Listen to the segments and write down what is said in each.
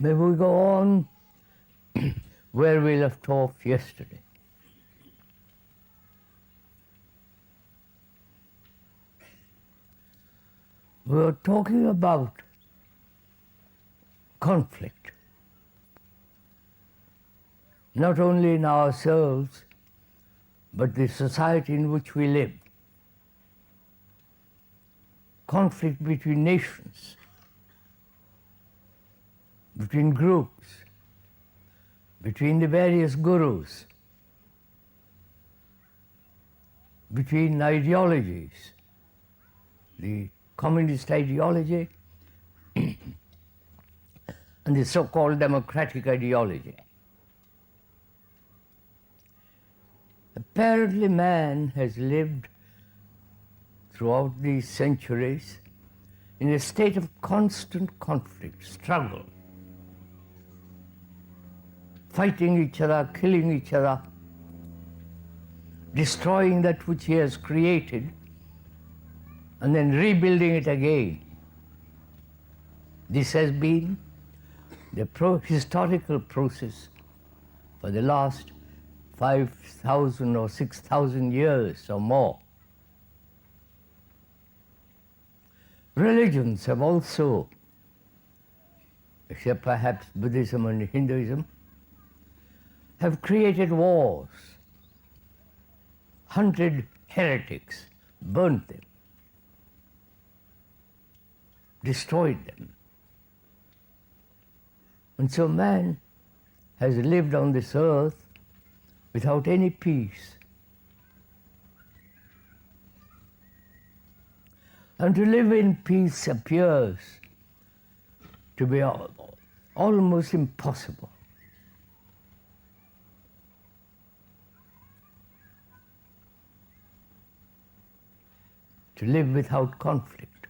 May we go on where we left off yesterday. We were talking about conflict, not only in ourselves, but the society in which we live. Conflict between nations, between groups, between the various gurus, between ideologies, the communist ideology and the so-called democratic ideology. Apparently man has lived throughout these centuries in a state of constant conflict, struggle, fighting each other, killing each other, destroying that which he has created, and then rebuilding it again. This has been the historical process for the last 5,000 or 6,000 years or more. Religions have also, except perhaps Buddhism and Hinduism, have created wars, hunted heretics, burnt them, destroyed them. And so man has lived on this earth without any peace. And to live in peace appears to be almost impossible. To live without conflict,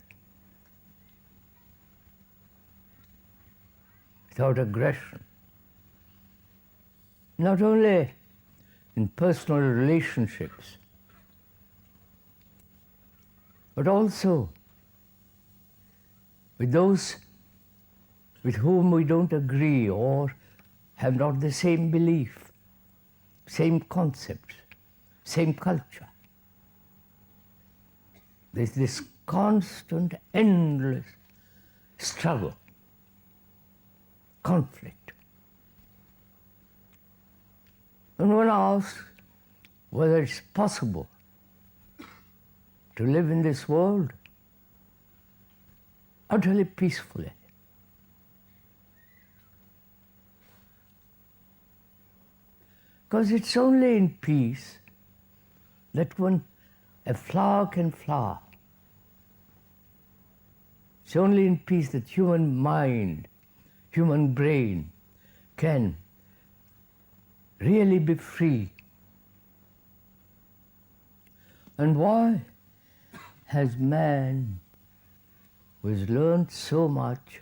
without aggression, not only in personal relationships, but also with those with whom we don't agree or have not the same belief, same concepts, same culture. There's this constant, endless struggle, conflict. And one asks whether it's possible to live in this world utterly peacefully. Because it's only in peace that a flower can flower. It's only in peace that human mind, human brain can really be free. And why has man, who has learned so much,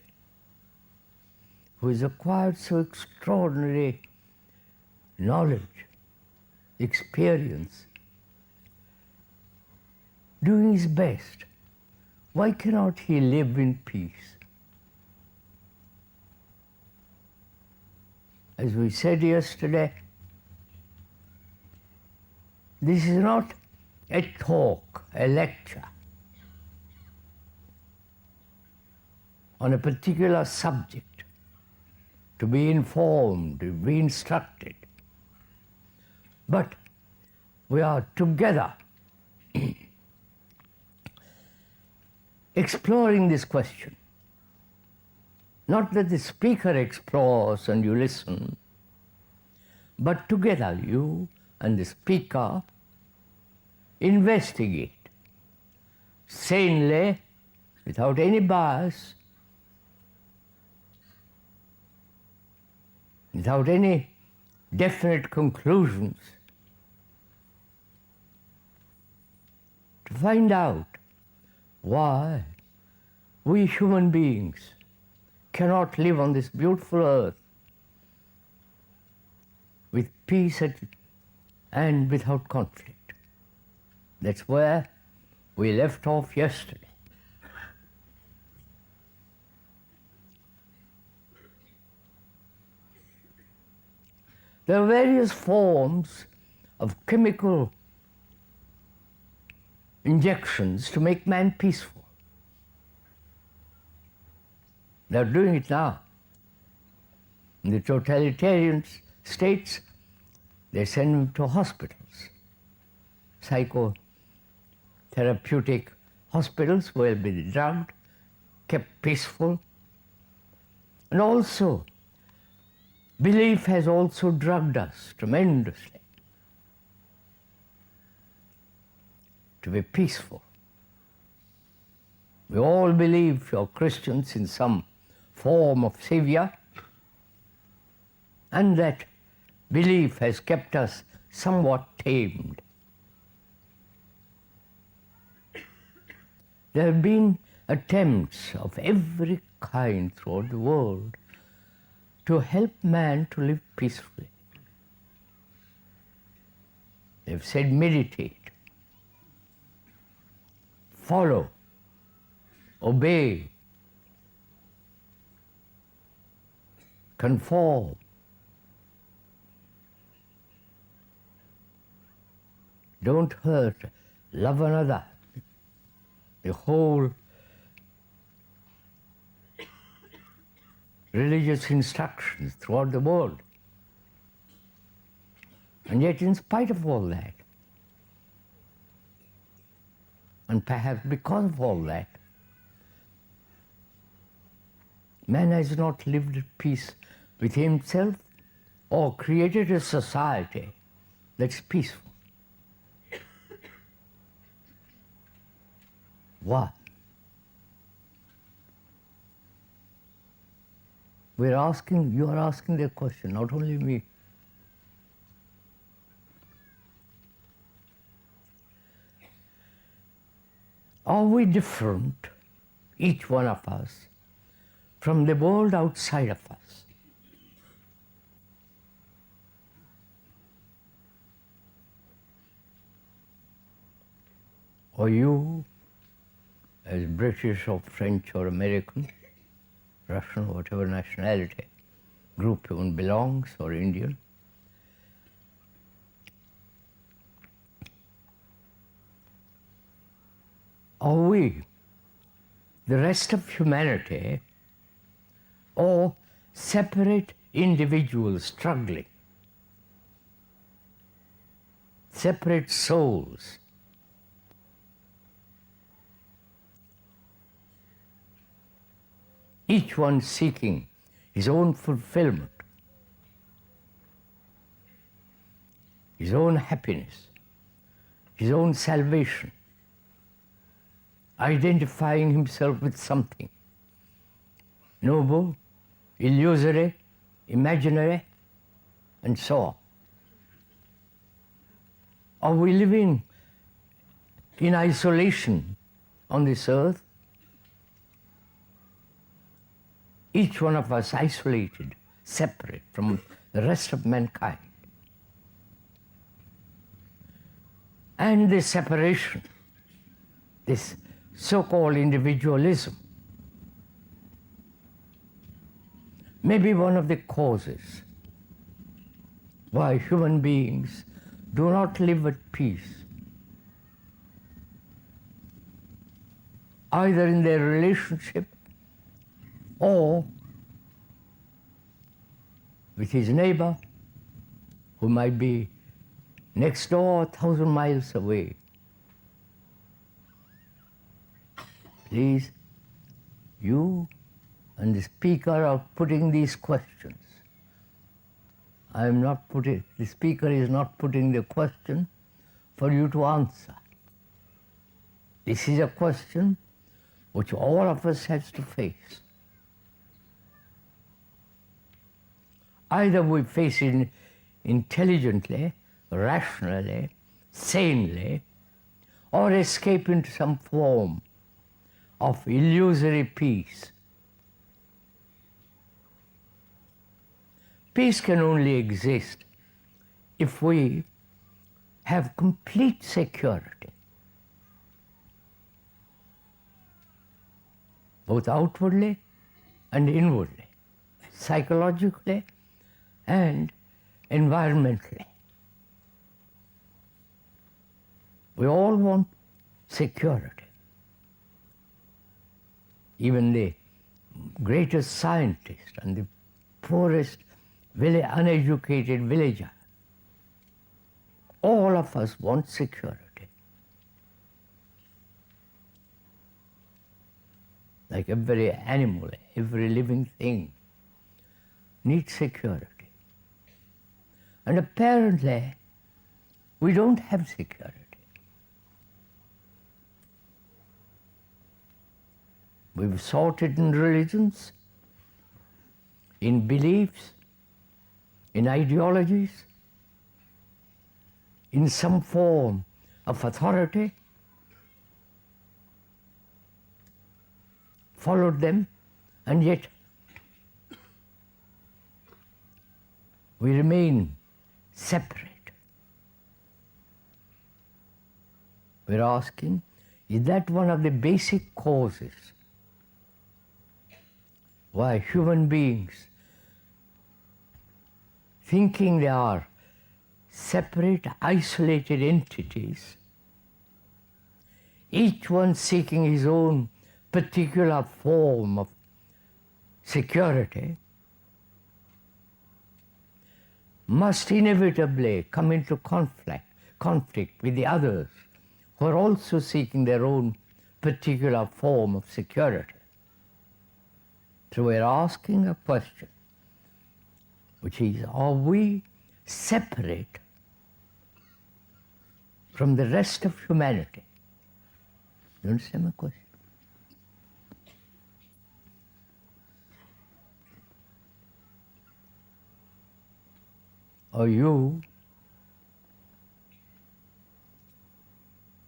who has acquired so extraordinary knowledge, experience, doing his best, why cannot he live in peace? As we said yesterday, this is not a talk, a lecture on a particular subject to be informed, to be instructed. But we are together exploring this question. Not that the speaker explores and you listen, but together you and the speaker investigate sanely, without any bias, without any definite conclusions, to find out why we human beings cannot live on this beautiful earth with peace and without conflict. That's where we left off yesterday. There are various forms of chemical injections to make man peaceful. They're doing it now. In the totalitarian states, they send him to hospitals, psychotherapeutic hospitals where he'll be drugged, kept peaceful. And also, belief has also drugged us tremendously to be peaceful. We all believe, if you're Christians, in some form of Savior, and that belief has kept us somewhat tamed. There have been attempts of every kind throughout the world to help man to live peacefully. They've said meditate, follow, obey, conform. Don't hurt, love another. The whole religious instructions throughout the world. And yet, in spite of all that, and perhaps because of all that, man has not lived at peace with himself or created a society that's peaceful. Why? You are asking the question, not only me. Are we different, each one of us, from the world outside of us? Or you, as British or French or American, Russian, whatever nationality group one belongs, or Indian, are we the rest of humanity, or separate individuals struggling, separate souls? Each one seeking his own fulfillment, his own happiness, his own salvation, identifying himself with something noble, illusory, imaginary, and so on. Are we living in isolation on this earth? Each one of us isolated, separate from the rest of mankind. And this separation, this so-called individualism, may be one of the causes why human beings do not live at peace, either in their relationship or with his neighbor, who might be next door, 1,000 miles away. Please, you and the speaker are putting these questions. The speaker is not putting the question for you to answer. This is a question which all of us has to face. Either we face it intelligently, rationally, sanely, or escape into some form of illusory peace. Peace can only exist if we have complete security, both outwardly and inwardly, psychologically and environmentally. We all want security. Even the greatest scientist and the poorest, very uneducated villager, all of us want security. Like every animal, every living thing needs security. And apparently, we don't have security. We've sought it in religions, in beliefs, in ideologies, in some form of authority, followed them, and yet we remain separate. We're asking, is that one of the basic causes why human beings, thinking they are separate, isolated entities, each one seeking his own particular form of security, must inevitably come into conflict with the others who are also seeking their own particular form of security. So we're asking a question, which is, are we separate from the rest of humanity? You understand my question? Are you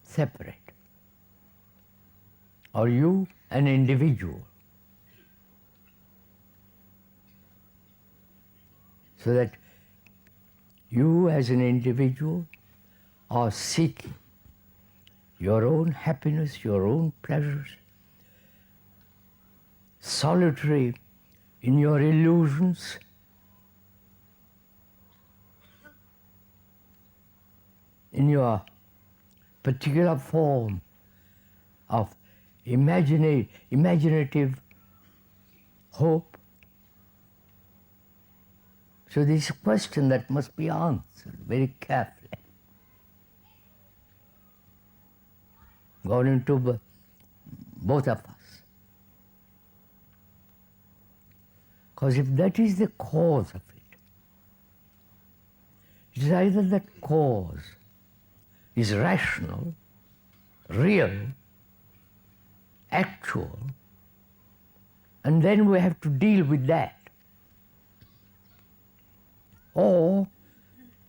separate? Are you an individual? So that you as an individual are seeking your own happiness, your own pleasures, solitary in your illusions, in your particular form of imaginative hope. So this is a question that must be answered very carefully. Gone into both of us. Because if that is the cause of it, it is either that cause is rational, real, actual, and then we have to deal with that. Or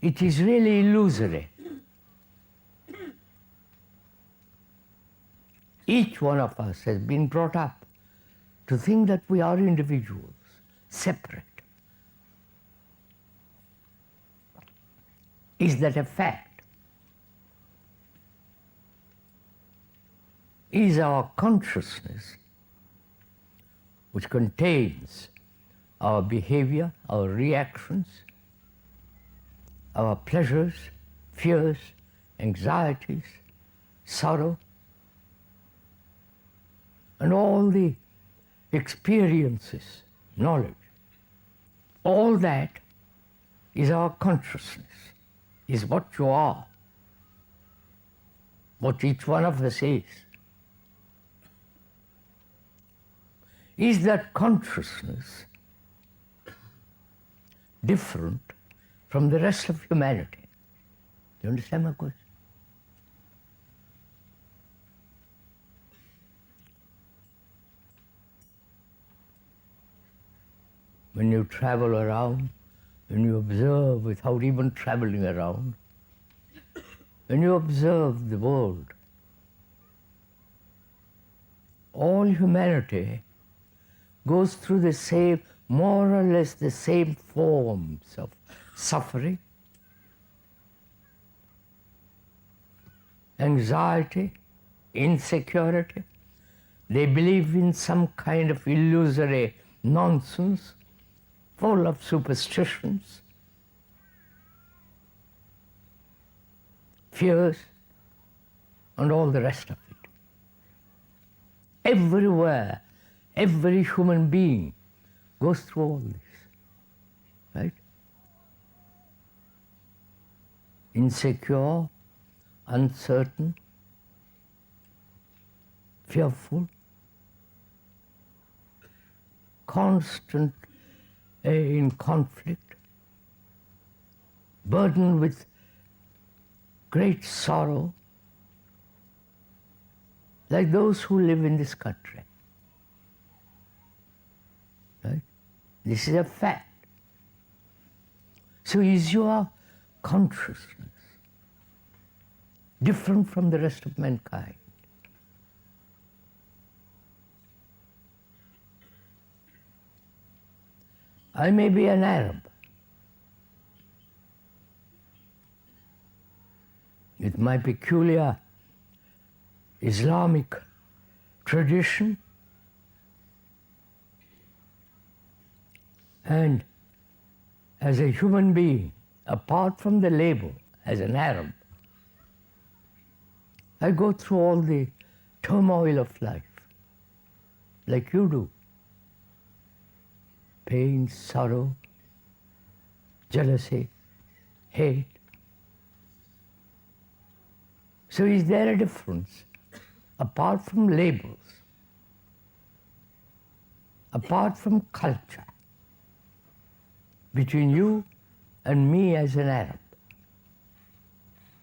it is really illusory. Each one of us has been brought up to think that we are individuals, separate. Is that a fact? Is our consciousness, which contains our behavior, our reactions, our pleasures, fears, anxieties, sorrow, and all the experiences, knowledge, all that is our consciousness, is what you are, what each one of us is. Is that consciousness different from the rest of humanity? Do you understand my question? When you travel around, when you observe without even traveling around, when you observe the world, all humanity goes through the same, more or less the same forms of suffering, anxiety, insecurity. They believe in some kind of illusory nonsense, full of superstitions. fears, and all the rest of it. Everywhere, every human being goes through all this, right? Insecure, uncertain, fearful, constant in conflict, burdened with great sorrow, like those who live in this country. Right? This is a fact. So is your consciousness different from the rest of mankind? I may be an Arab with my peculiar Islamic tradition, and as a human being, apart from the label as an Arab, I go through all the turmoil of life, like you do. Pain, sorrow, jealousy, hate. So is there a difference, apart from labels, apart from culture, between you and me as an Arab?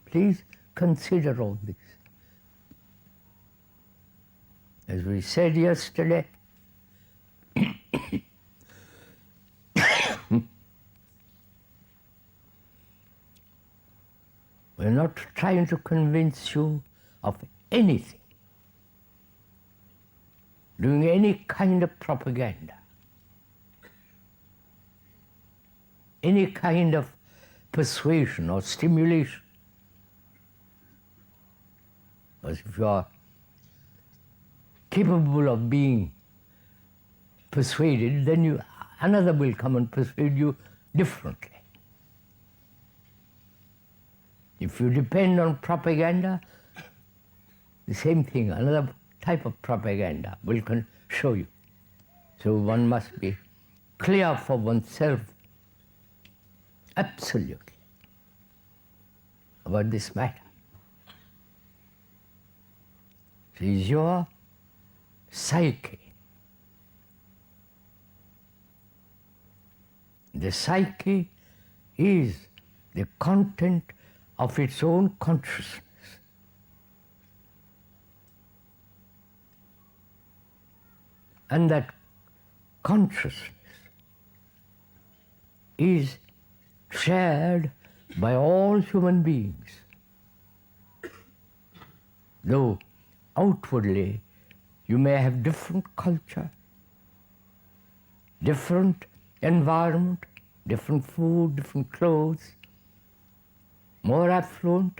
Please consider all this. As we said yesterday, we're not trying to convince you of anything, doing any kind of propaganda, any kind of persuasion or stimulation. Because if you are capable of being persuaded, then another will come and persuade you differently. If you depend on propaganda, the same thing, another type of propaganda will show you. So one must be clear for oneself, absolutely, about this matter. So is your psyche. The psyche is the content of its own consciousness. And that consciousness is shared by all human beings. Though outwardly you may have different culture, different environment, different food, different clothes, more affluent,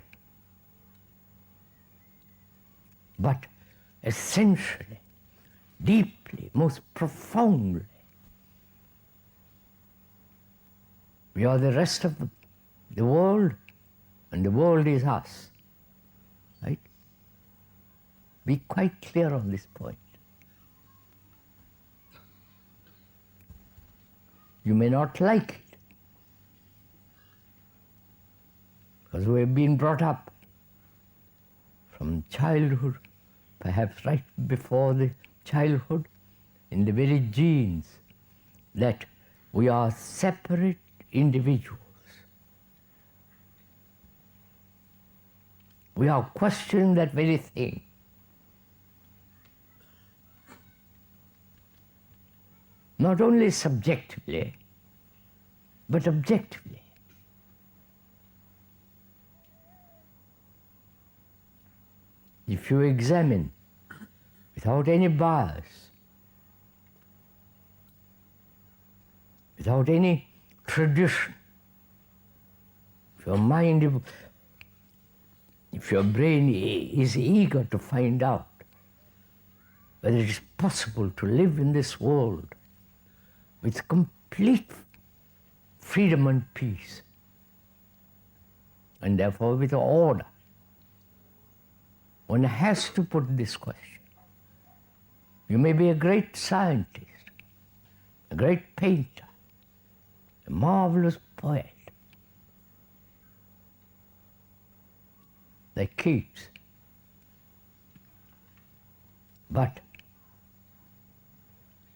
but essentially, deeply, most profoundly, we are the rest of the world, and the world is us. Right? Be quite clear on this point. You may not like it, because we have been brought up from childhood, perhaps right before the childhood, in the very genes, that we are separate individuals. We are questioning that very thing. Not only subjectively, but objectively. If you examine without any bias, without any tradition, if your mind, if your brain is eager to find out whether it is possible to live in this world with complete freedom and peace, and therefore with order, one has to put this question. You may be a great scientist, a great painter, a marvelous poet, like Keats. But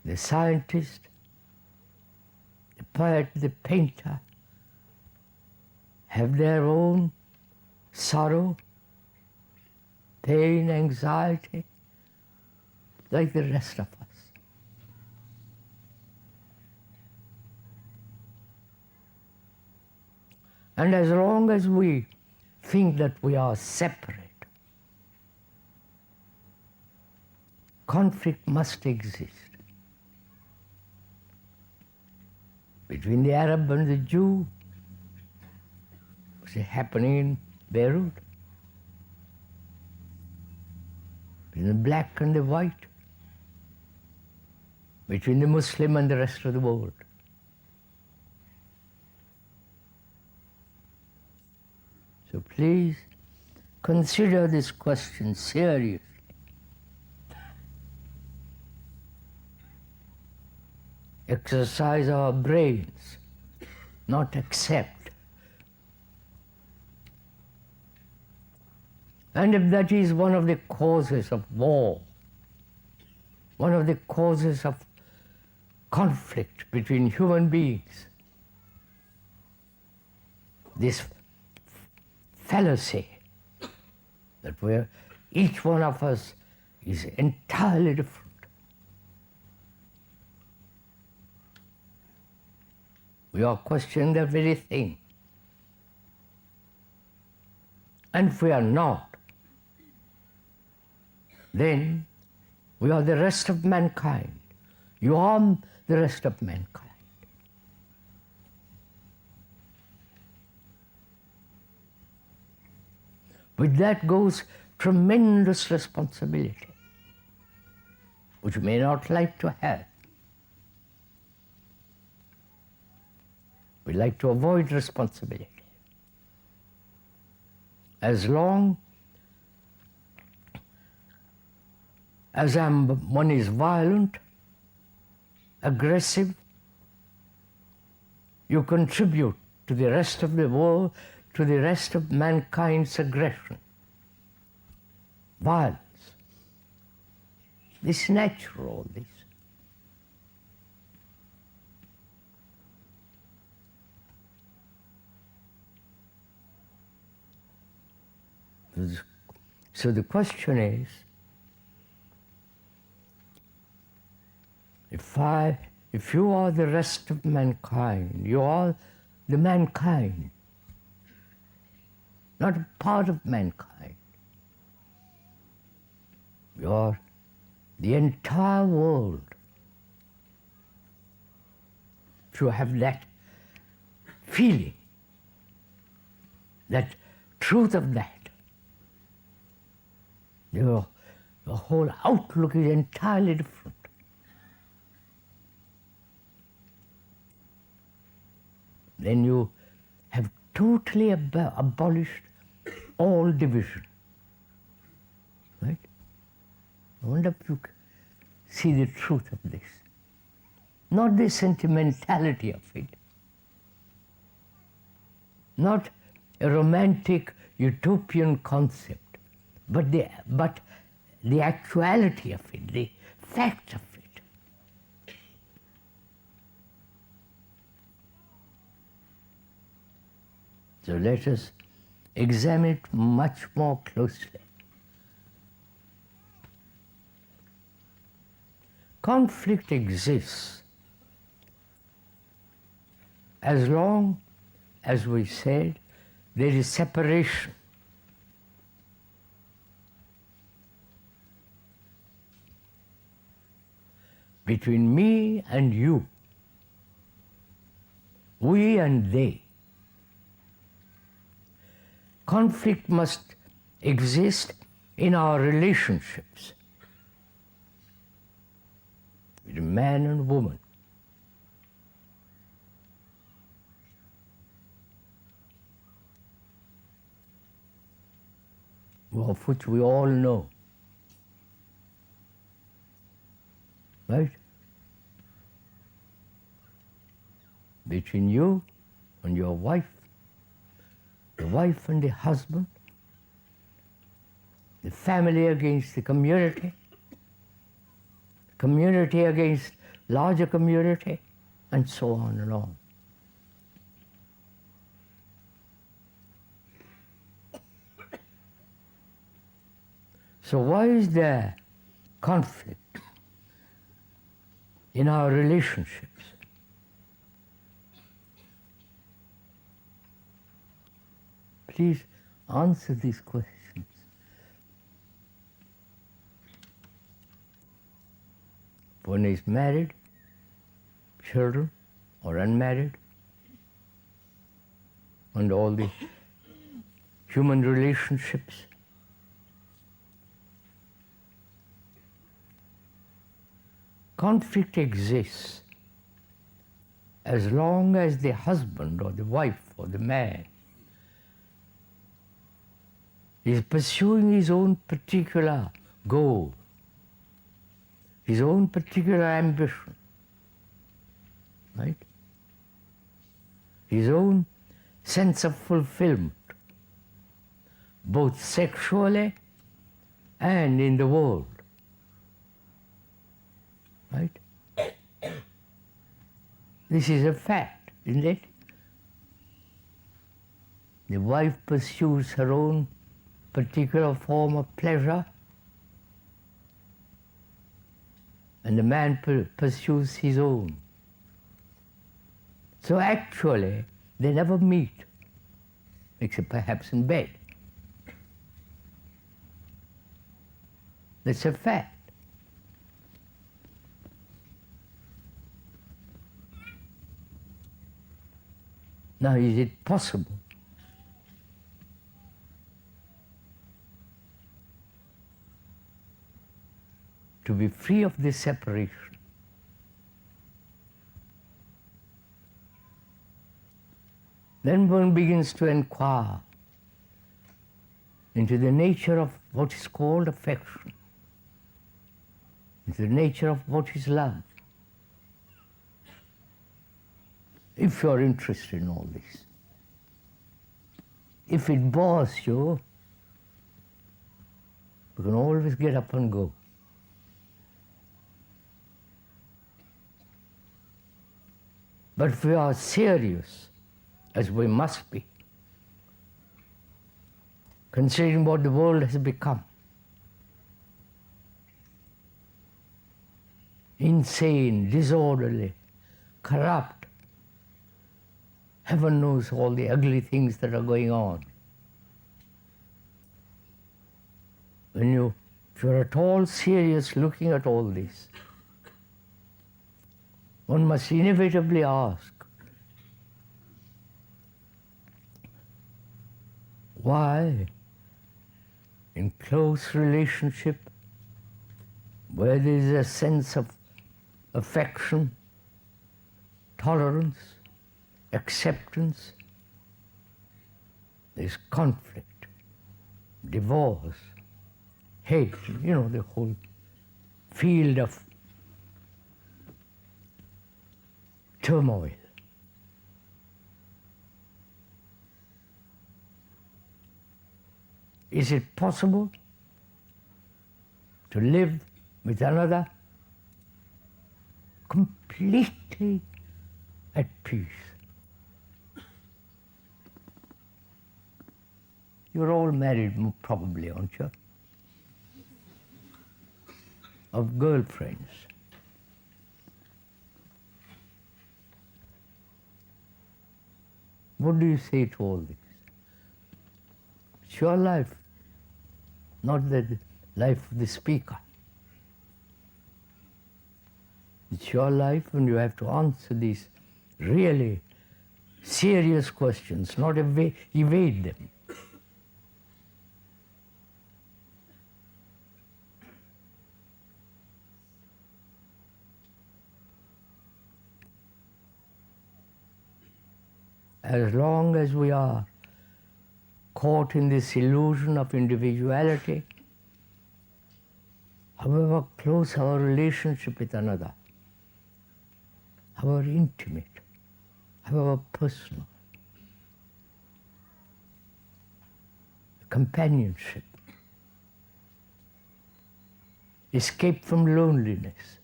the scientist, the poet, the painter have their own sorrow, pain, anxiety, like the rest of us. And as long as we think that we are separate, conflict must exist between the Arab and the Jew, which is happening in Beirut, between the black and the white, between the Muslim and the rest of the world. So please consider this question seriously. Exercise our brains, not accept. And if that is one of the causes of war, one of the causes of conflict between human beings, this fallacy that each one of us is entirely different. We are questioning that very thing. And if we are not, then we are the rest of mankind. You are the rest of mankind. With that goes tremendous responsibility, which you may not like to have. We like to avoid responsibility. As long as one is violent, aggressive, you contribute to the rest of the world, to the rest of mankind's aggression, violence. This is natural, this. So the question is, if you are the rest of mankind, you are the mankind, not a part of mankind. You are the entire world. If you have that feeling, that truth of that, your whole outlook is entirely different. Then you have totally abolished all division. Right? I wonder if you see the truth of this. Not the sentimentality of it. Not a romantic utopian concept. But the actuality of it, the fact of it. So let us examine it much more closely. Conflict exists as long as we said there is separation between me and you, we and they. Conflict must exist in our relationships with man and woman. of which we all know. Right? Between you and your wife, the wife and the husband, the family against the community against larger community, and so on and on. So why is there conflict in our relationships? Please answer these questions. One is married, children, or unmarried, and all the human relationships. Conflict exists as long as the husband or the wife or the man is pursuing his own particular goal, his own particular ambition, right? His own sense of fulfillment, both sexually and in the world, right? This is a fact, isn't it? The wife pursues her own particular form of pleasure, and the man pursues his own. So actually, they never meet, except perhaps in bed. That's a fact. Now, is it possible to be free of this separation? Then one begins to inquire into the nature of what is called affection, into the nature of what is love. If you're interested in all this. If it bores you, you can always get up and go. But if we are serious, as we must be, considering what the world has become, insane, disorderly, corrupt, heaven knows all the ugly things that are going on. If you're at all serious looking at all this, one must inevitably ask, why, in close relationship, where there is a sense of affection, tolerance, acceptance, there's conflict, divorce, hate, the whole field of turmoil. Is it possible to live with another completely at peace? You're all married, probably, aren't you? Of girlfriends. What do you say to all this? It's your life, not the life of the speaker. It's your life, and you have to answer these really serious questions, not evade them. As long as we are caught in this illusion of individuality, however close our relationship with another, however intimate, however personal, companionship, escape from loneliness.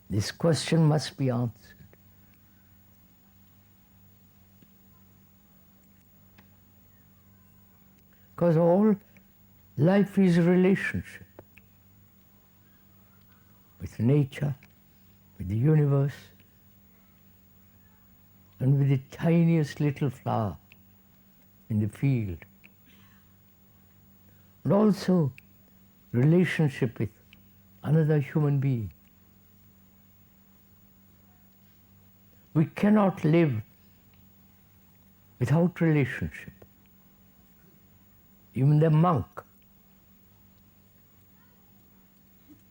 This question must be answered. Because all life is a relationship with nature, with the universe, and with the tiniest little flower in the field. And also relationship with another human being. We cannot live without relationship. Even the monk,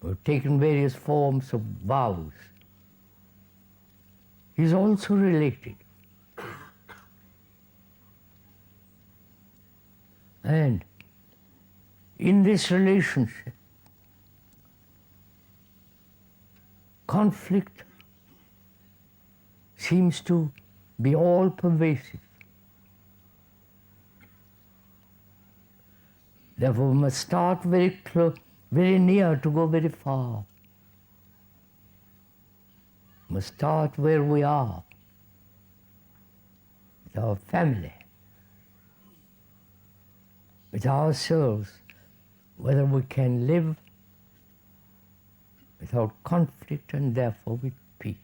who have taken various forms of vows, is also related. And in this relationship, conflict seems to be all pervasive. Therefore, we must start very close, very near to go very far. We must start where we are, with our family, with ourselves, whether we can live without conflict and therefore with peace.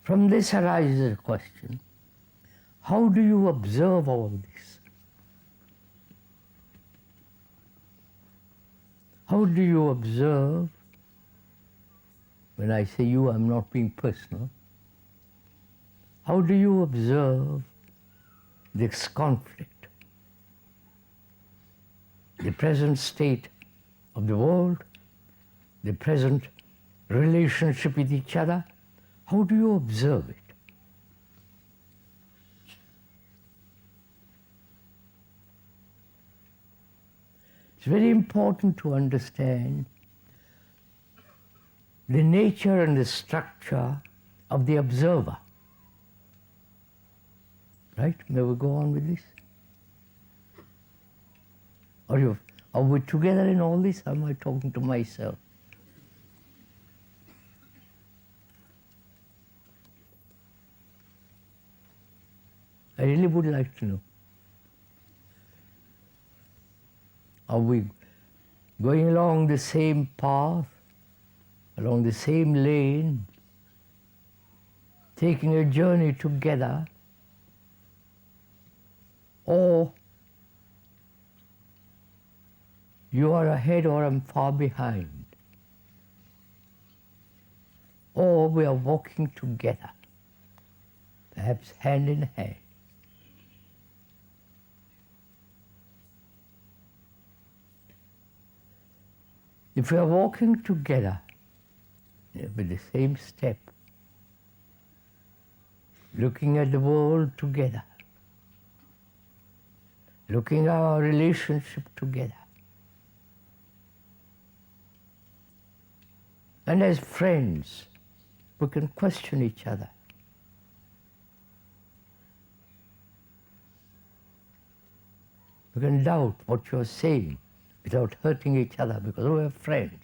From this arises a question: how do you observe all this? How do you observe? When I say you, I'm not being personal. How do you observe this conflict, the present state of the world, the present relationship with each other? How do you observe it? It's very important to understand the nature and the structure of the observer. Right? May we go on with this? Are we together in all this? Or am I talking to myself? I really would like to know. Are we going along the same path, along the same lane, taking a journey together, or you are ahead or I'm far behind, or we are walking together, perhaps hand in hand? If we are walking together with the same step, looking at the world together, looking at our relationship together, and as friends, we can question each other. We can doubt what you're saying without hurting each other because we are friends.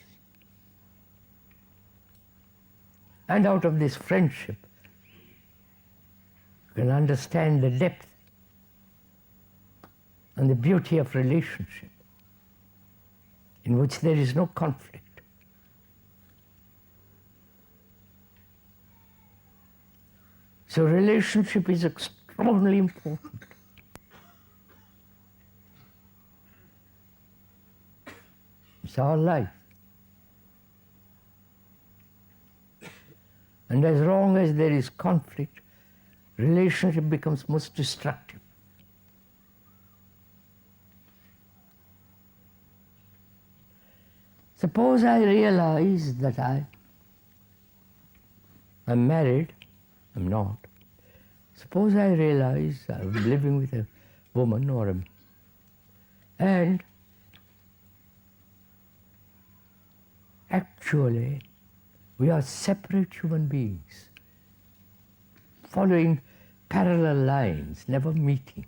And out of this friendship, you can understand the depth and the beauty of relationship in which there is no conflict. So relationship is extraordinarily important. It's our life. And as long as there is conflict, relationship becomes most destructive. Suppose I realize that I'm married, I'm not. Suppose I realize I'm living with a woman and actually we are separate human beings, following parallel lines, never meeting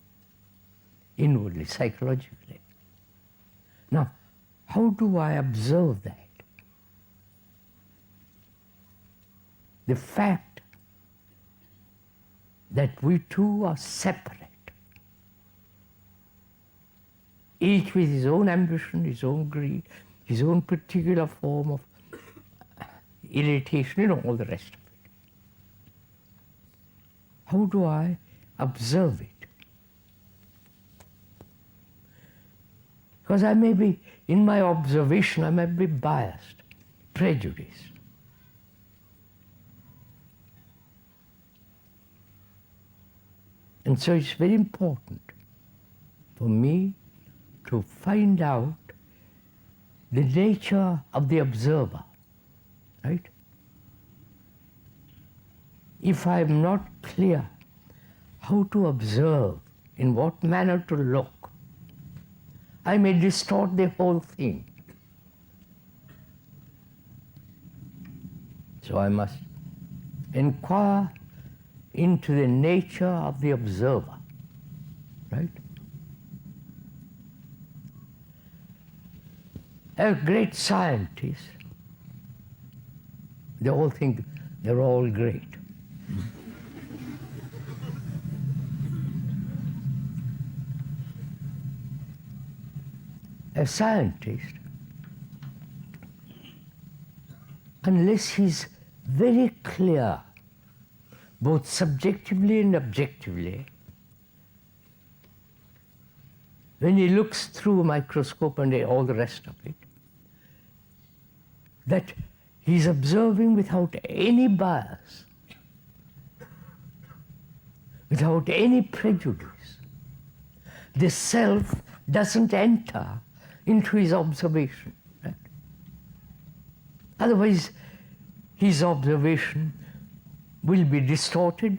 inwardly, psychologically. Now, how do I observe that? The fact that we two are separate, each with his own ambition, his own greed, his own particular form of irritation, and all the rest of it. How do I observe it? Because I may be, in my observation, I may be biased, prejudiced. And so it's very important for me to find out the nature of the observer, right? If I am not clear how to observe, in what manner to look, I may distort the whole thing. So I must inquire into the nature of the observer, right? A great scientist, they all think they're all great. A scientist, unless he's very clear, both subjectively and objectively, when he looks through a microscope and all the rest of it, that he's observing without any bias, without any prejudice. The self doesn't enter into his observation. Right? Otherwise, his observation will be distorted,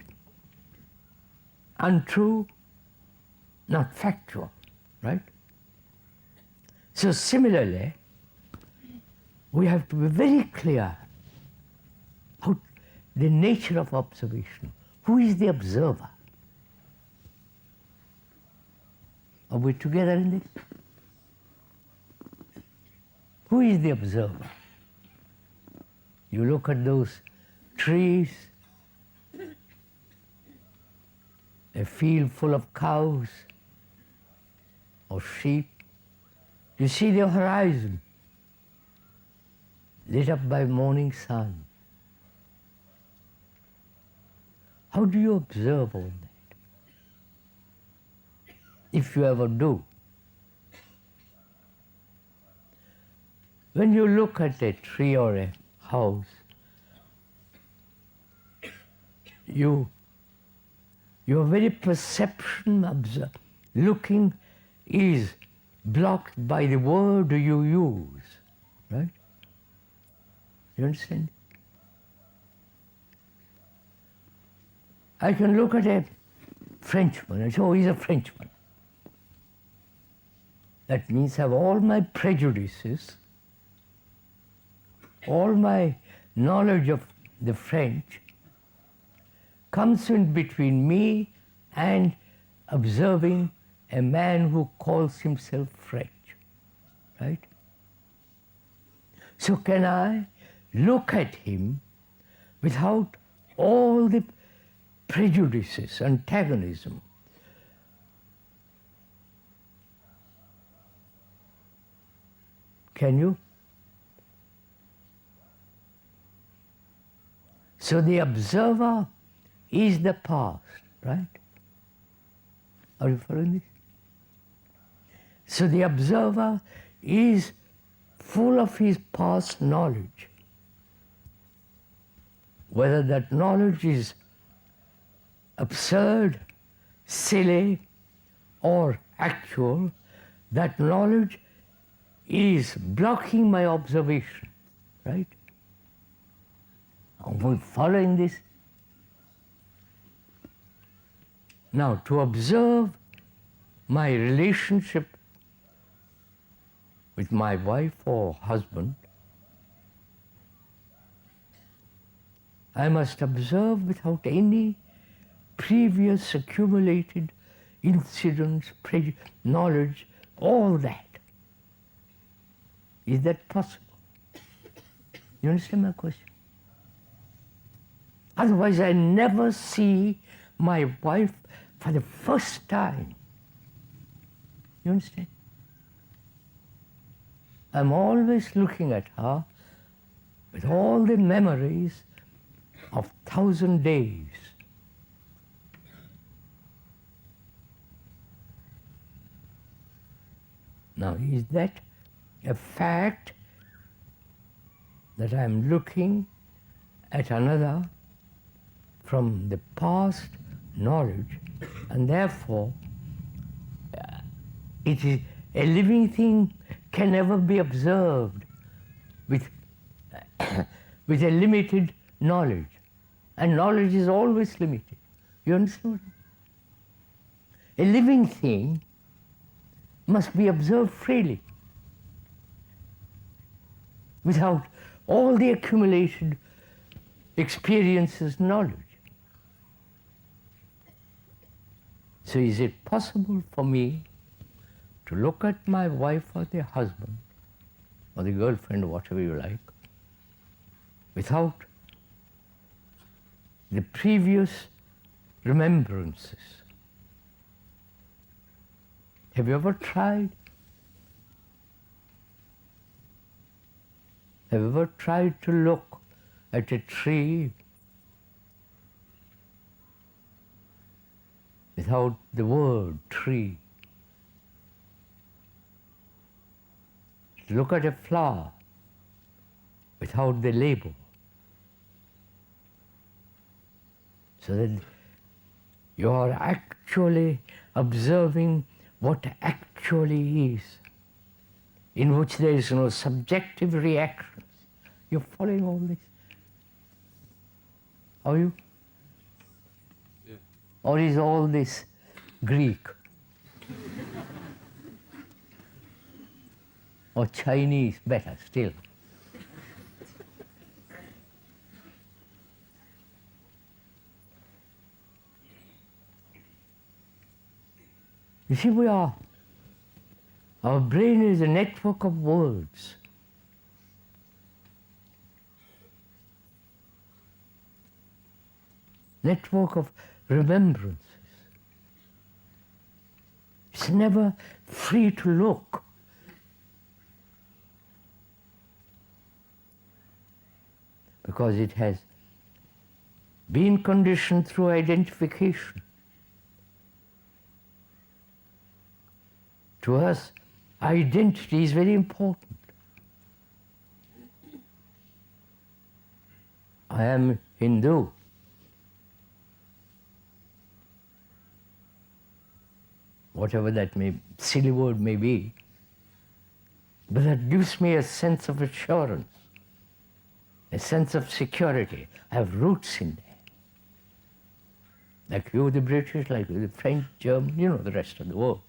untrue, not factual, right? So similarly, we have to be very clear how the nature of observation. Who is the observer? Are we together in this? Who is the observer? You look at those trees, a field full of cows or sheep. You see the horizon lit up by morning sun. How do you observe all that? If you ever do. When you look at a tree or a house, your very perception, looking, is blocked by the word you use, right? You understand? I can look at a Frenchman and say, oh, he's a Frenchman. That means I have all my prejudices, all my knowledge of the French comes in between me and observing a man who calls himself French, right? So can I look at him without all the prejudices, antagonism? Can you? So the observer is the past, right? Are you following this? So the observer is full of his past knowledge. Whether that knowledge is absurd, silly, or actual, that knowledge is blocking my observation, right? Are we following this? Now, to observe my relationship with my wife or husband, I must observe without any previous accumulated incidents, knowledge, all that. Is that possible? You understand my question? Otherwise, I never see my wife for the first time. You understand? I'm always looking at her with all the memories of 1,000 days. Now, is that a fact that I'm looking at another from the past knowledge, and therefore it is a living thing can never be observed with, with a limited knowledge, and knowledge is always limited. You understand? A living thing must be observed freely, without all the accumulated experiences, knowledge. So is it possible for me to look at my wife or the husband or the girlfriend or whatever you like without the previous remembrances? Have you ever tried? Have you ever tried to look at a tree without the word tree? Look at a flower without the label, so that you are actually observing what actually is, in which there is no subjective reactions. You're following all this? Are you? Yeah. Or is all this Greek? Or Chinese, better still? You see, our brain is a network of words. Network of remembrances. It's never free to look. Because it has been conditioned through identification. To us, identity is very important. I am Hindu. Whatever that silly word may be, but that gives me a sense of assurance, a sense of security. I have roots in there. Like you, the British, like you, the French, German, you know, the rest of the world.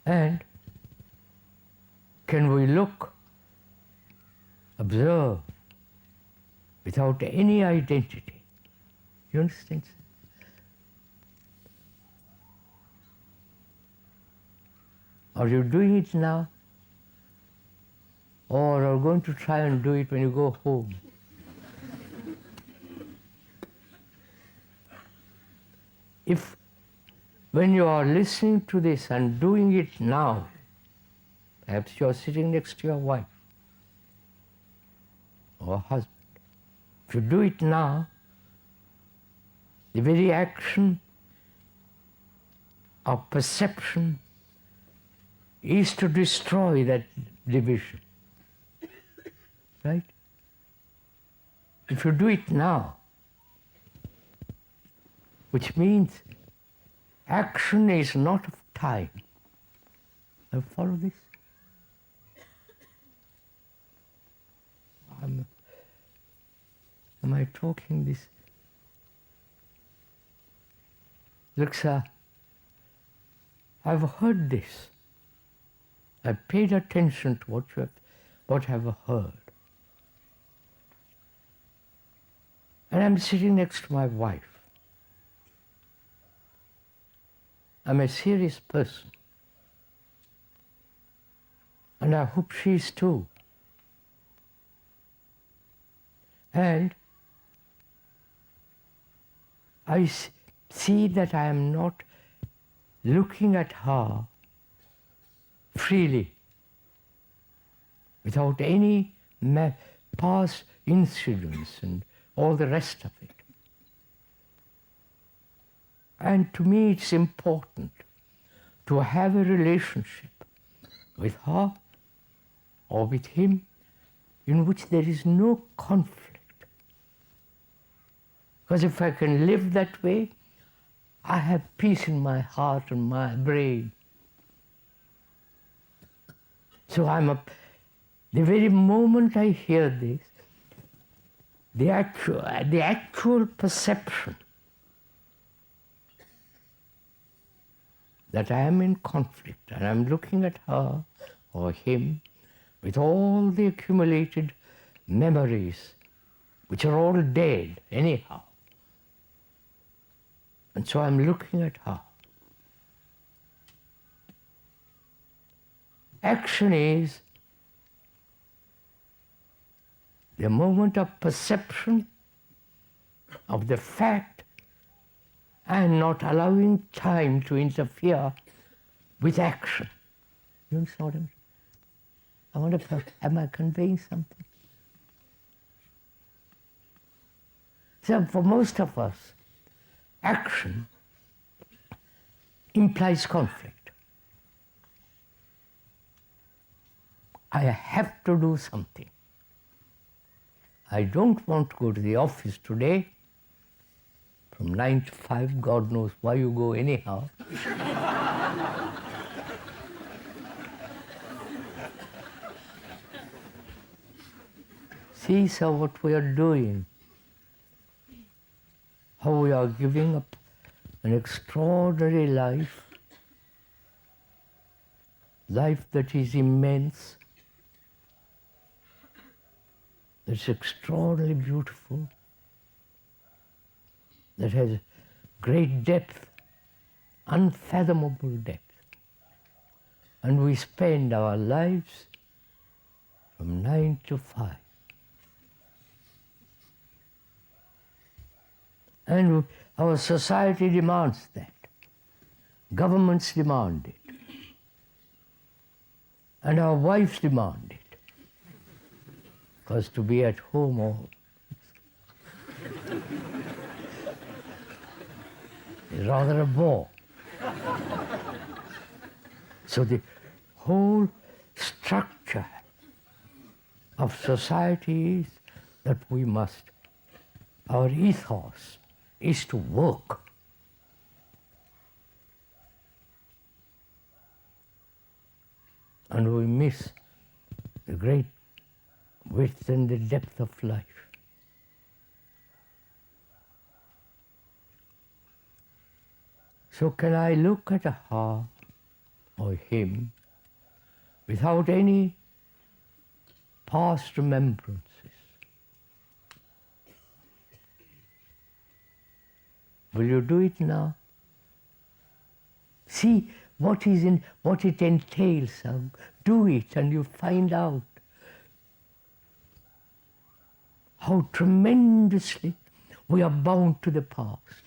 And can we look, observe, without any identity? You understand? Are you doing it now? Or are you going to try and do it when you go home? If when you are listening to this and doing it now, perhaps you are sitting next to your wife or husband. If you do it now, the very action of perception is to destroy that division. Right? If you do it now, which means action is not of time. I follow this. I talking this? Look, sir, I've heard this. I've paid attention to what I've heard. And I'm sitting next to my wife. I'm a serious person. And I hope she is too. And I see that I am not looking at her freely, without any past incidents and all the rest of it. And to me it's important to have a relationship with her or with him in which there is no conflict. Because if I can live that way, I have peace in my heart and my brain. So the very moment I hear this, the actual perception that I am in conflict and I'm looking at her or him with all the accumulated memories, which are all dead anyhow. And so I'm looking at her. Action is the moment of perception of the fact and not allowing time to interfere with action. You understand what I mean? I wonder if am I conveying something? So for most of us, action implies conflict. I have to do something. I don't want to go to the office today from 9 to 5, God knows why you go anyhow. See, sir, what we are doing, how we are giving up an extraordinary life that is immense, that's extraordinarily beautiful, that has great depth, unfathomable depth. And we spend our lives from 9 to 5. And our society demands that. Governments demand it. And our wives demand it. Because to be at home all is rather a bore. So the whole structure of society is that we must, our ethos is to work. And we miss the great width and the depth of life. So can I look at her or him without any past remembrances? Will you do it now? See what it entails. Do it and you find out how tremendously we are bound to the past.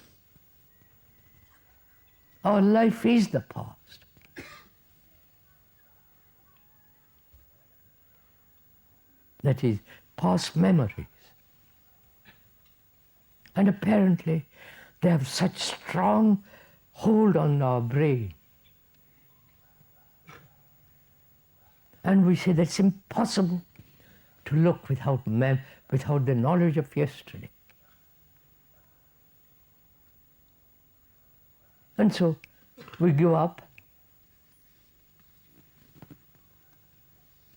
Our life is the past. That is, past memories. And apparently, they have such strong hold on our brain. And we say that's impossible to look without the knowledge of yesterday. And so we give up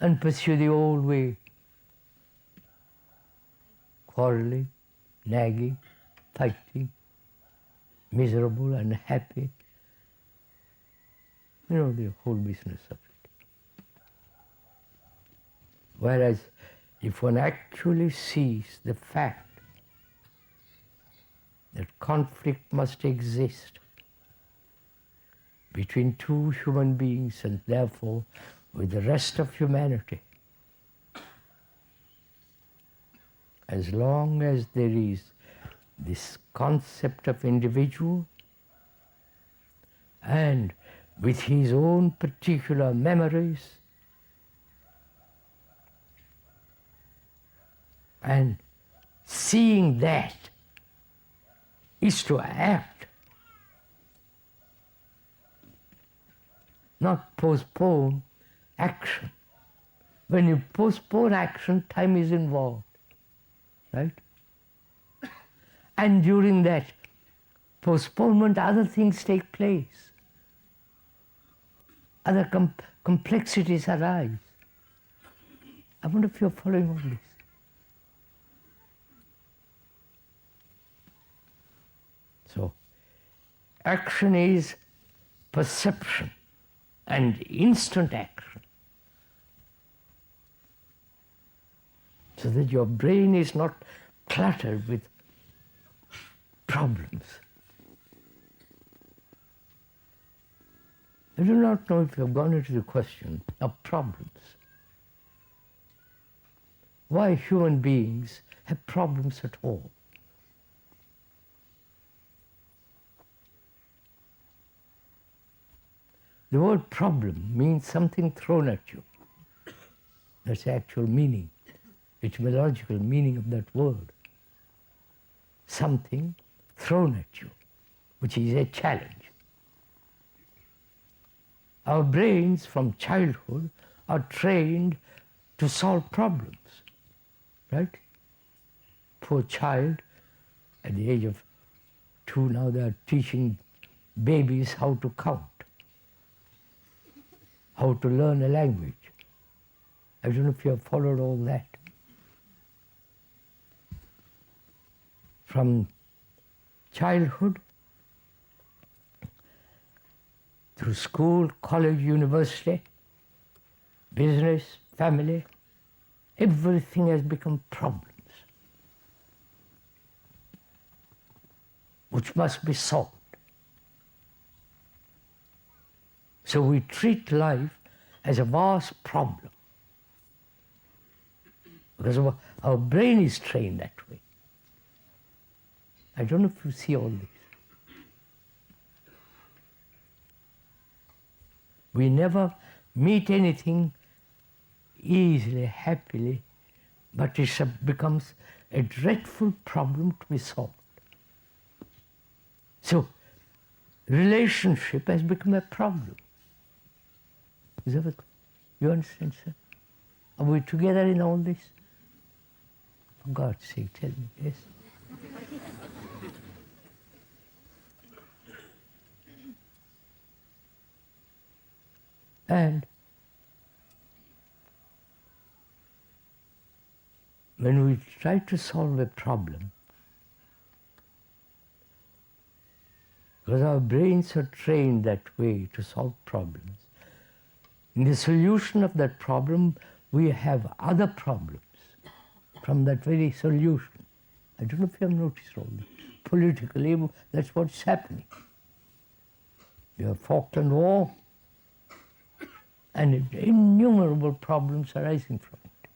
and pursue the old way, quarreling, nagging, fighting, miserable, unhappy. You know the whole business of it. Whereas if one actually sees the fact that conflict must exist between two human beings and therefore with the rest of humanity, as long as there is this concept of individual and with his own particular memories and seeing that is to act, not postpone action. When you postpone action, time is involved, right? And during that postponement, other things take place. Other complexities arise. I wonder if you're following all this. So, action is perception and instant action. So that your brain is not cluttered with problems. I do not know if you have gone into the question of problems. Why human beings have problems at all? The word problem means something thrown at you. That's the actual meaning, etymological meaning of that word. Something thrown at you, which is a challenge. Our brains from childhood are trained to solve problems, right? Poor child, at the age of 2 now they are teaching babies how to count, how to learn a language. I don't know if you have followed all that. From childhood through school, college, university, business, family, everything has become problems which must be solved. So we treat life as a vast problem because our brain is trained that way. I don't know if you see all this. We never meet anything easily, happily, but it becomes a dreadful problem to be solved. So, relationship has become a problem. Is that what you understand, sir? Are we together in all this? For God's sake, tell me, yes? And when we try to solve a problem, because our brains are trained that way to solve problems, in the solution of that problem, we have other problems from that very solution. I don't know if you have noticed all this. Politically, that's what's happening. You have Falkland War, and innumerable problems arising from it.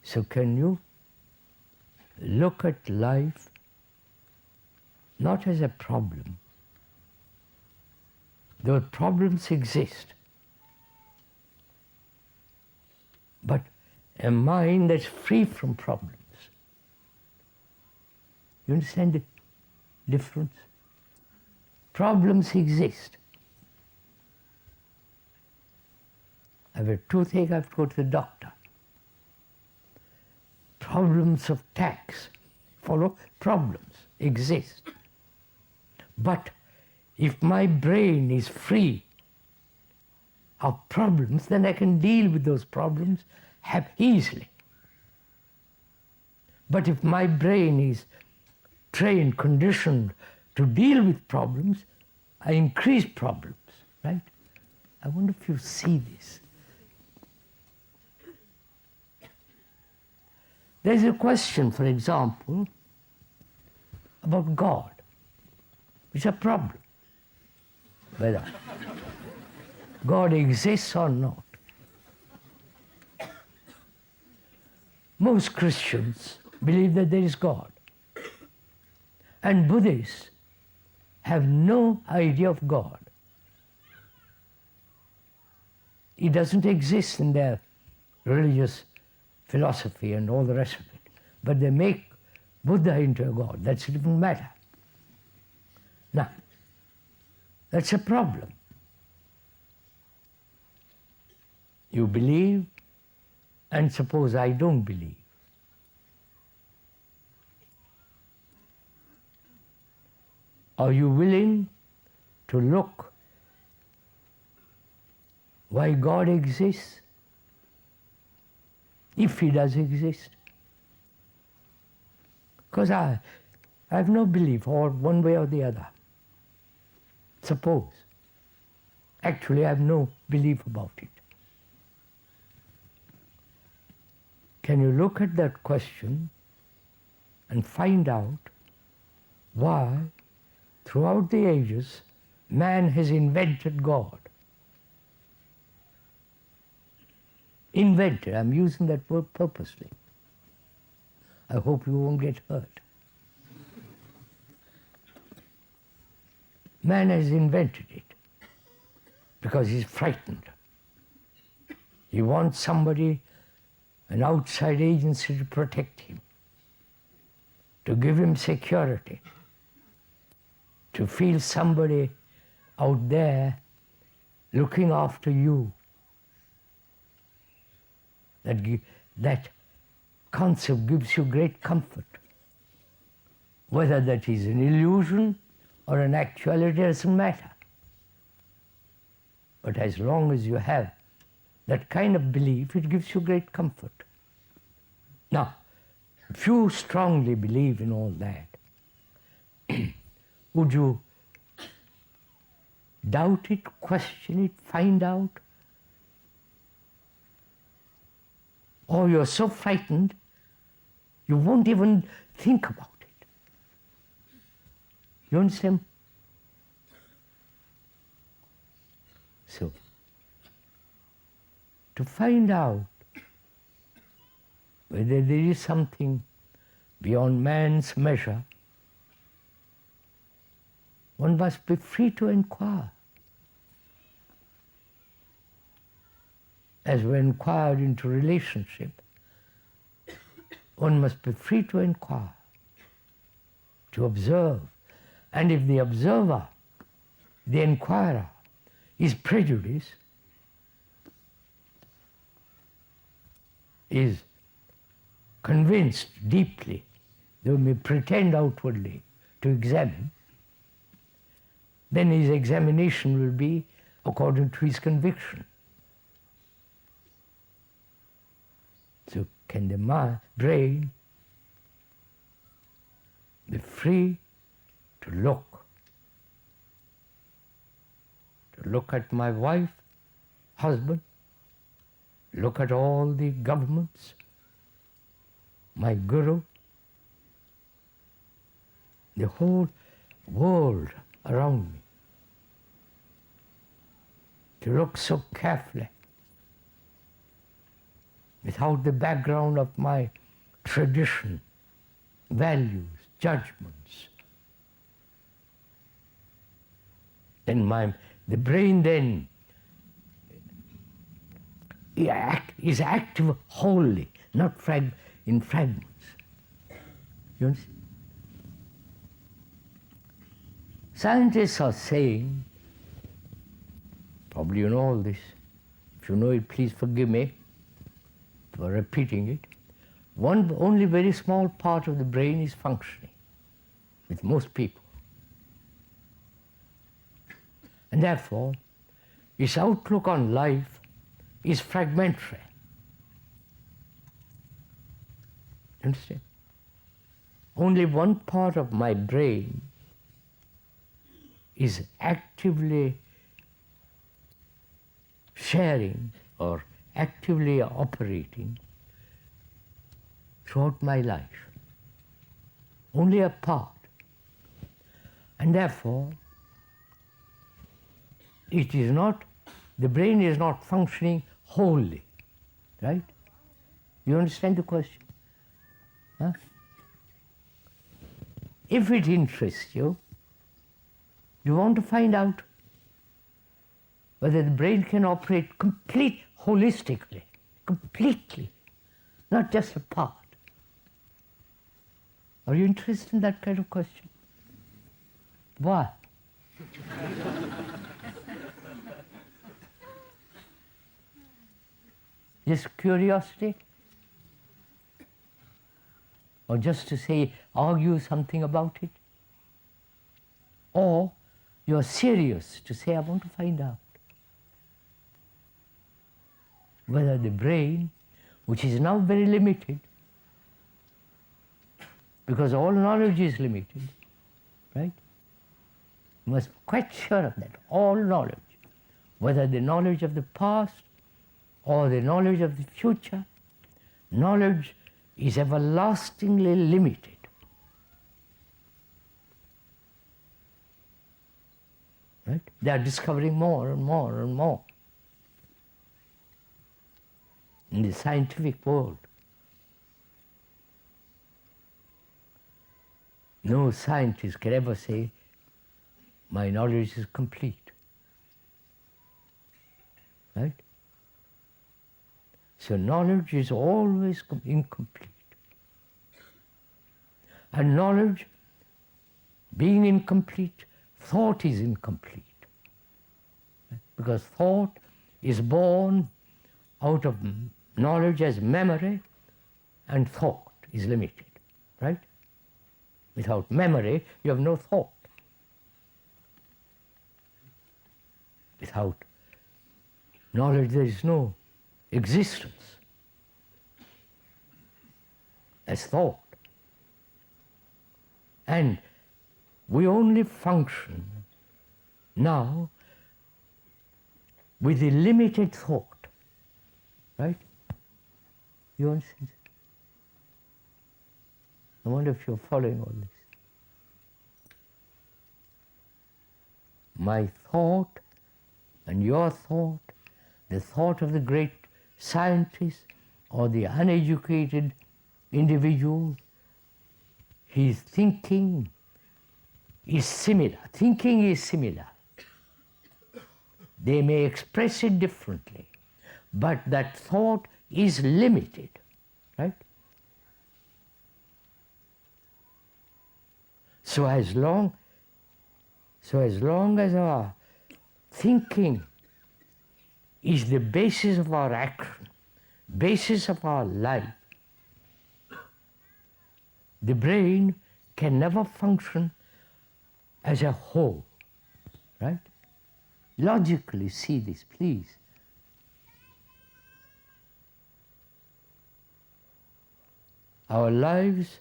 So can you look at life not as a problem? Though problems exist, but a mind that's free from problems. You understand the difference? Problems exist. I have a toothache, I have to go to the doctor. Problems of tax, follow? Problems exist. But if my brain is free of problems, then I can deal with those problems easily. But if my brain is trained, conditioned to deal with problems, I increase problems, right? I wonder if you see this. There's a question, for example, about God, which is a problem, whether God exists or not. Most Christians believe that there is God, and Buddhists have no idea of God. He doesn't exist in their religious philosophy and all the rest of it. But they make Buddha into a God. That's a different matter. Now, that's a problem. You believe, and suppose I don't believe. Are you willing to look why God exists? If He does exist. Because I have no belief, or one way or the other. Suppose. Actually, I have no belief about it. Can you look at that question and find out why, throughout the ages, man has invented God? Invented, I'm using that word purposely. I hope you won't get hurt. Man has invented it because he's frightened. He wants somebody, an outside agency, to protect him, to give him security, to feel somebody out there looking after you. That concept gives you great comfort. Whether that is an illusion or an actuality doesn't matter. But as long as you have that kind of belief, it gives you great comfort. Now, if you strongly believe in all that, would you doubt it, question it, find out? Or you're so frightened, you won't even think about it. You understand? So, to find out whether there is something beyond man's measure, one must be free to inquire. As we inquired into relationship, one must be free to inquire, to observe. And if the observer, the inquirer, is prejudiced, is convinced deeply, though may pretend outwardly to examine, then his examination will be according to his conviction. So can the brain be free to look at my wife, husband, look at all the governments, my guru, the whole world around me, to look so carefully, without the background of my tradition, values, judgments. Then the brain then is active wholly, not in fragments. You understand? Scientists are saying, probably you know all this, if you know it, please forgive me for repeating it, only very small part of the brain is functioning with most people. And therefore, its outlook on life is fragmentary. Understand? only one part of my brain is actively sharing or actively operating throughout my life. Only a part. And therefore, it is not, the brain is not functioning wholly, right? You understand the question? Huh? If it interests you, you want to find out whether the brain can operate holistically, completely, not just a part. Are you interested in that kind of question? Why? Just curiosity? Or just to say, argue something about it? Or you're serious to say, I want to find out whether the brain, which is now very limited, because all knowledge is limited, right? You must be quite sure of that, all knowledge, whether the knowledge of the past or the knowledge of the future, knowledge is everlastingly limited. Right? They are discovering more and more and more in the scientific world. No scientist can ever say, my knowledge is complete. Right? So knowledge is always incomplete. And knowledge, being incomplete, thought is incomplete. Because thought is born out of knowledge as memory, and thought is limited, right? Without memory, you have no thought. Without knowledge, there is no existence as thought. And we only function now with a limited thought, right? You understand? I wonder if you're following all this. My thought and your thought, the thought of the great scientist or the uneducated individual, his thinking is similar. Thinking is similar. They may express it differently, but that thought is limited, right? So as long as our thinking is the basis of our action, basis of our life, the brain can never function as a whole, right? Logically see this, please. Our lives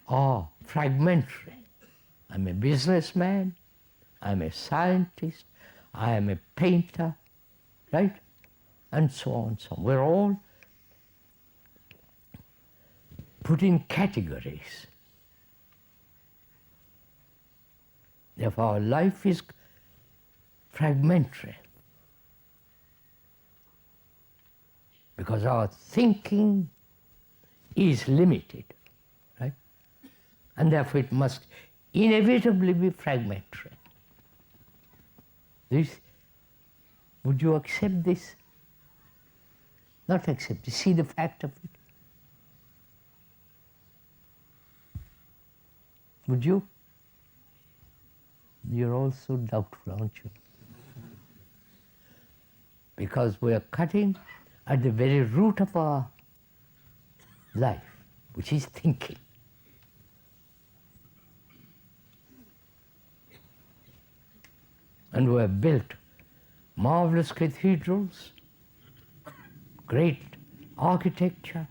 are fragmentary. I'm a businessman, I'm a scientist, I am a painter, right? And so on, so on. We're all put in categories. Therefore, our life is fragmentary. Because our thinking is limited, right? And therefore it must inevitably be fragmentary. Would you accept this? Not accept it, see the fact of it. Would you? You're all so doubtful, aren't you? Because we are cutting at the very root of our life, which is thinking. And we have built marvelous cathedrals, great architecture,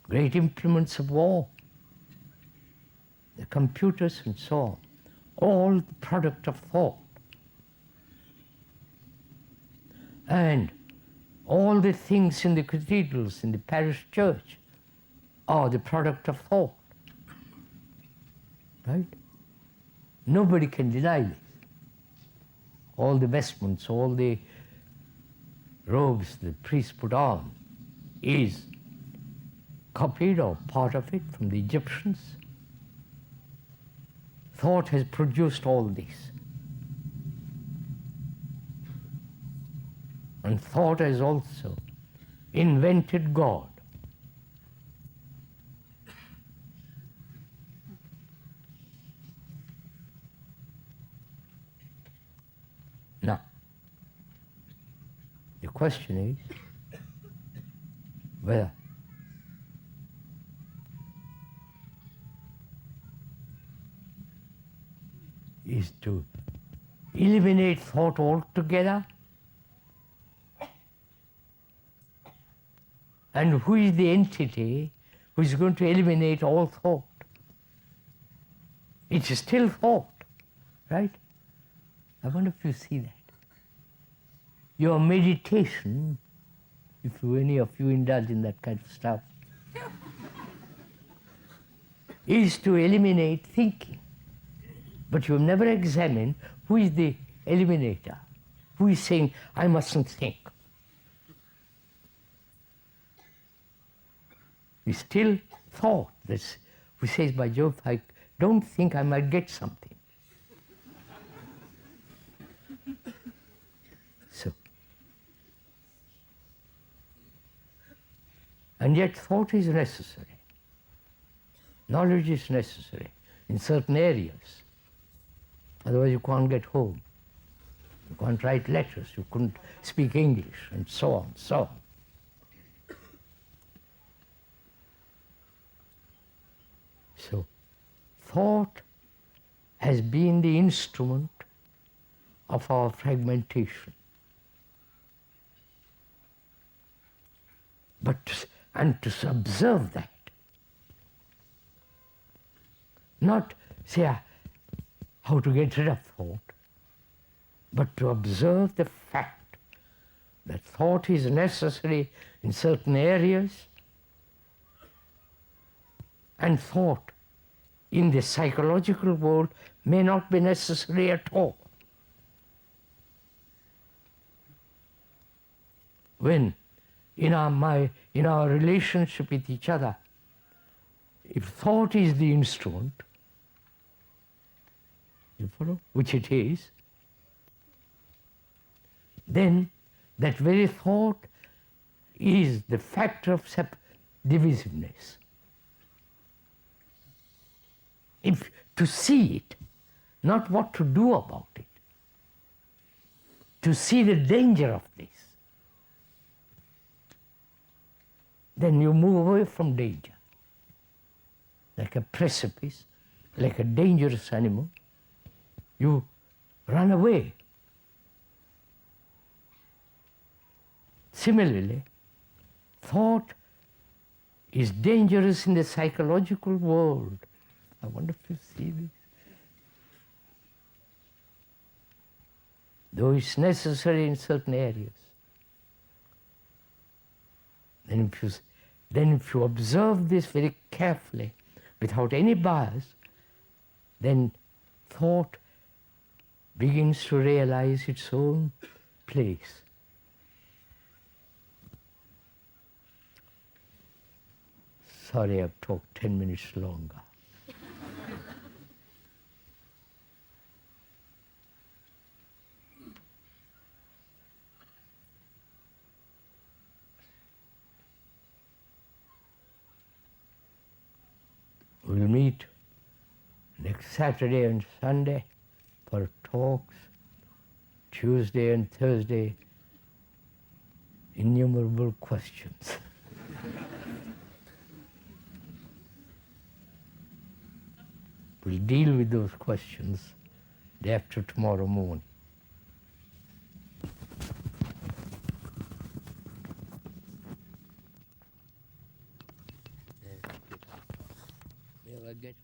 great implements of war, the computers and so on, all the product of thought. And all the things in the cathedrals, in the parish church, are the product of thought. Right? Nobody can deny this. All the vestments, all the robes the priests put on is copied or part of it from the Egyptians. Thought has produced all this. And thought has also invented God. Now, the question is whether is to eliminate thought altogether, and who is the entity who is going to eliminate all thought? It is still thought, right? I wonder if you see that. Your meditation, if any of you indulge in that kind of stuff, is to eliminate thinking. But you have never examined who is the eliminator, who is saying, I mustn't think. It's still thought. That's, who says by Jove, I don't think I might get something. So, and yet thought is necessary. Knowledge is necessary in certain areas. Otherwise you can't get home. You can't write letters, you couldn't speak English, and so on, so on. So, thought has been the instrument of our fragmentation. And to observe that, not say how to get rid of thought, but to observe the fact that thought is necessary in certain areas, and thought in the psychological world may not be necessary at all. When in our relationship with each other, if thought is the instrument, you follow, which it is, then that very thought is the factor of divisiveness. If to see it, not what to do about it, to see the danger of this, then you move away from danger. Like a precipice, like a dangerous animal, you run away. Similarly, thought is dangerous in the psychological world. I wonder if you see this. Though it's necessary in certain areas. Then if you observe this very carefully, without any bias, then thought begins to realize its own place. Sorry, I've talked 10 minutes longer. We'll meet next Saturday and Sunday for talks, Tuesday and Thursday, innumerable questions. We'll deal with those questions day after tomorrow morning. get